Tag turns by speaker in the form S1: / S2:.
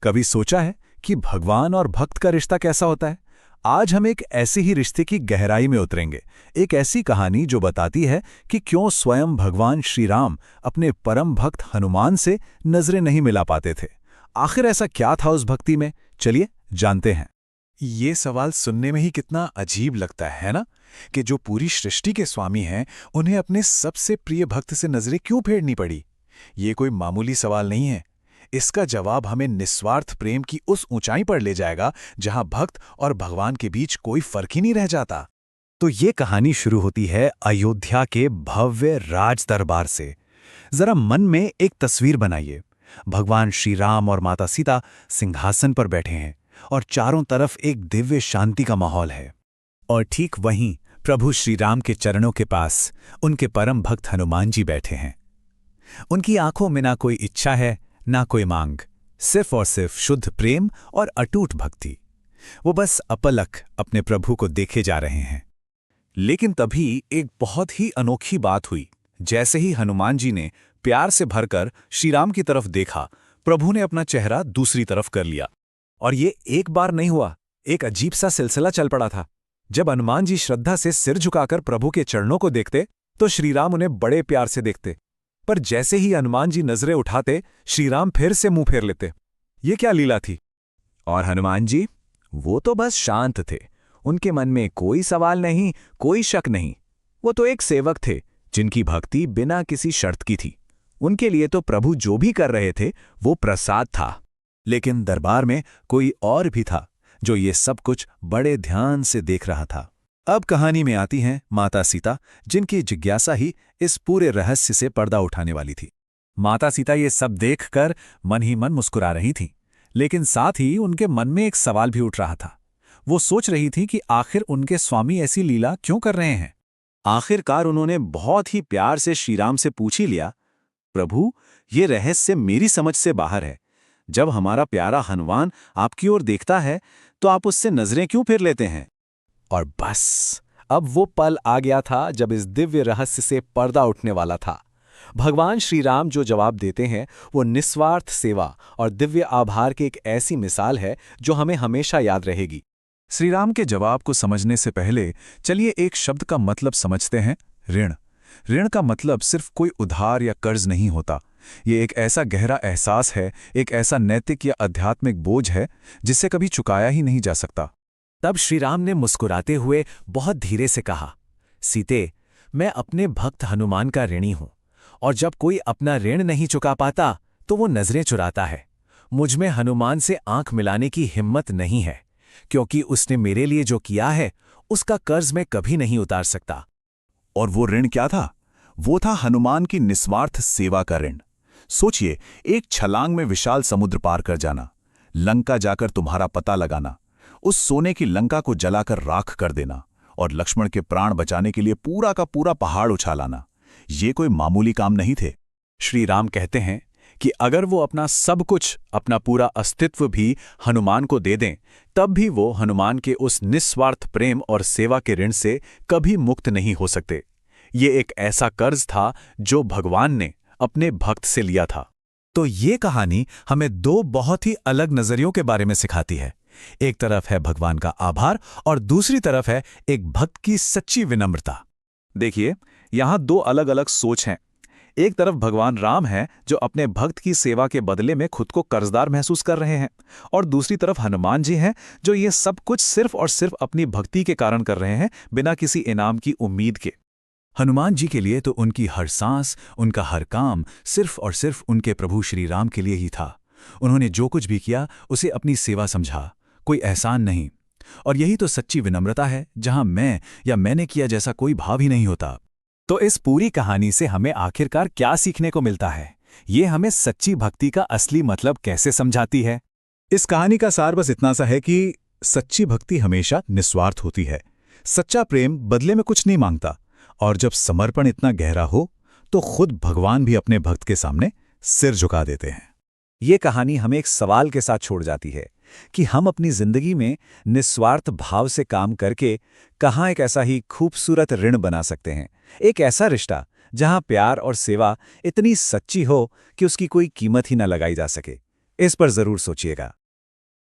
S1: कभी सोचा है कि भगवान और भक्त का रिश्ता कैसा होता है? आज हम एक ऐसे ही रिश्ते की गहराई में उतरेंगे। एक ऐसी कहानी जो बताती है कि क्यों स्वयं भगवान श्री राम अपने परम भक्त हनुमान से नजरें नहीं मिला पाते थे। आखिर ऐसा क्या था उस भक्ति में? चलिए जानते हैं।
S2: ये सवाल सुनने में ही कितना अजीब लगता है ना, कि जो पूरी सृष्टि के स्वामी हैं, उन्हें अपने सबसे प्रिय भक्त से नजरें क्यों फेरनी पड़ी। ये कोई मामूली सवाल नहीं है। इसका जवाब हमें निस्वार्थ प्रेम की उस ऊंचाई पर ले जाएगा जहां भक्त और भगवान के बीच कोई फर्क ही नहीं रह जाता।
S1: तो ये कहानी शुरू होती है अयोध्या के भव्य राज दरबार से। जरा मन में एक तस्वीर बनाइए। भगवान श्री राम और माता सीता सिंहासन पर बैठे हैं और चारों तरफ एक दिव्य शांति का माहौल है। और ठीक वहीं प्रभु श्री राम के चरणों के पास उनके परम भक्त हनुमान जी बैठे हैं। उनकी आंखों में ना कोई इच्छा है, ना कोई मांग, सिर्फ और सिर्फ शुद्ध प्रेम और अटूट भक्ति। वो बस अपलक अपने प्रभु को देखे जा रहे हैं। लेकिन तभी एक बहुत ही अनोखी बात हुई। जैसे ही हनुमान जी ने प्यार से भरकर श्री राम की तरफ देखा, प्रभु ने अपना चेहरा दूसरी तरफ कर लिया। और ये एक बार नहीं हुआ, एक अजीब सा सिलसिला चल पड़ा था। जब हनुमान जी श्रद्धा से सिर झुकाकर प्रभु के चरणों को देखते, तो श्रीराम उन्हें बड़े प्यार से देखते। पर जैसे ही हनुमान जी नजरें उठाते, श्रीराम फिर से मुंह फेर लेते। ये क्या लीला थी? और हनुमान जी, वो तो बस शांत थे। उनके मन में कोई सवाल नहीं, कोई शक नहीं। वो तो एक सेवक थे जिनकी भक्ति बिना किसी शर्त की थी। उनके लिए तो प्रभु जो भी कर रहे थे वो प्रसाद था। लेकिन दरबार में कोई और भी था जो ये सब कुछ बड़े ध्यान से देख रहा था। अब कहानी में आती हैं माता सीता, जिनकी जिज्ञासा ही इस पूरे रहस्य से पर्दा उठाने वाली थी। माता सीता ये सब देखकर मन ही मन मुस्कुरा रही थीं, लेकिन साथ ही उनके मन में एक सवाल भी उठ रहा था। वो सोच रही थी कि आखिर उनके स्वामी ऐसी लीला क्यों कर रहे हैं। आखिरकार उन्होंने बहुत ही प्यार से श्रीराम से पूछ ही लिया, प्रभु, ये रहस्य मेरी समझ से बाहर है। जब हमारा प्यारा हनुमान आपकी ओर देखता है तो आप उससे नजरें क्यों फेर लेते हैं? और बस अब वो पल आ गया था जब इस दिव्य रहस्य से पर्दा उठने वाला था। भगवान श्री राम जो जवाब देते हैं वो निस्वार्थ सेवा और दिव्य आभार की एक ऐसी मिसाल है जो हमें हमेशा याद रहेगी। श्री राम के जवाब को समझने से पहले चलिए एक शब्द का मतलब समझते हैं, ऋण। ऋण का मतलब सिर्फ कोई उधार या कर्ज नहीं होता। ये एक ऐसा गहरा एहसास है, एक ऐसा नैतिक या आध्यात्मिक बोझ है जिसे कभी चुकाया ही नहीं जा सकता। तब श्री राम ने मुस्कुराते हुए बहुत धीरे से कहा, सीते, मैं अपने भक्त हनुमान का ऋणी हूं, और जब कोई अपना ऋण नहीं चुका पाता तो वो नजरें चुराता है। मुझमें हनुमान से आंख मिलाने की हिम्मत नहीं है, क्योंकि उसने मेरे लिए जो किया है उसका कर्ज मैं कभी नहीं उतार सकता।
S3: और वो ऋण क्या था? वो था हनुमान की निस्वार्थ सेवा का ऋण। सोचिए, एक छलांग में विशाल समुद्र पार कर जाना, लंका जाकर तुम्हारा पता लगाना, उस सोने की लंका को जलाकर राख कर देना और लक्ष्मण के प्राण बचाने के लिए पूरा का पूरा पहाड़ उछालाना। ये कोई मामूली काम नहीं थे।
S1: श्री राम कहते हैं कि अगर वो अपना सब कुछ, अपना पूरा अस्तित्व भी हनुमान को दे दें, तब भी वो हनुमान के उस निस्वार्थ प्रेम और सेवा के ऋण से कभी मुक्त नहीं हो सकते। ये एक ऐसा कर्ज था जो भगवान ने अपने भक्त से लिया था। तो ये कहानी हमें दो बहुत ही अलग नजरियों के बारे में सिखाती है। एक तरफ है भगवान का आभार और दूसरी तरफ है एक भक्त की सच्ची विनम्रता। देखिए, यहां दो अलग अलग सोच हैं। एक तरफ भगवान राम है जो अपने भक्त की सेवा के बदले में खुद को कर्जदार महसूस कर रहे हैं, और दूसरी तरफ हनुमान जी हैं जो ये सब कुछ सिर्फ और सिर्फ अपनी भक्ति के कारण कर रहे हैं, बिना किसी इनाम की उम्मीद के। हनुमान जी के लिए तो उनकी हर सांस, उनका हर काम सिर्फ और सिर्फ उनके प्रभु श्री राम के लिए ही था। उन्होंने जो कुछ भी किया उसे अपनी सेवा समझा, कोई एहसान नहीं। और यही तो सच्ची विनम्रता है, जहां मैं या मैंने किया जैसा कोई भाव ही नहीं होता। तो इस पूरी कहानी से हमें आखिरकार क्या सीखने को मिलता है? ये हमें सच्ची भक्ति का असली मतलब कैसे समझाती है?
S3: इस कहानी का सार बस इतना सा है कि सच्ची भक्ति हमेशा निस्वार्थ होती है। सच्चा प्रेम बदले में कुछ नहीं मांगता, और जब समर्पण इतना गहरा हो तो खुद भगवान भी अपने भक्त के सामने सिर झुका देते हैं।
S1: ये कहानी हमें एक सवाल के साथ छोड़ जाती है कि हम अपनी जिंदगी में निस्वार्थ भाव से काम करके कहाँ एक ऐसा ही खूबसूरत ऋण बना सकते हैं, एक ऐसा रिश्ता जहां प्यार और सेवा इतनी सच्ची हो कि उसकी कोई कीमत ही न लगाई जा सके। इस पर जरूर सोचिएगा।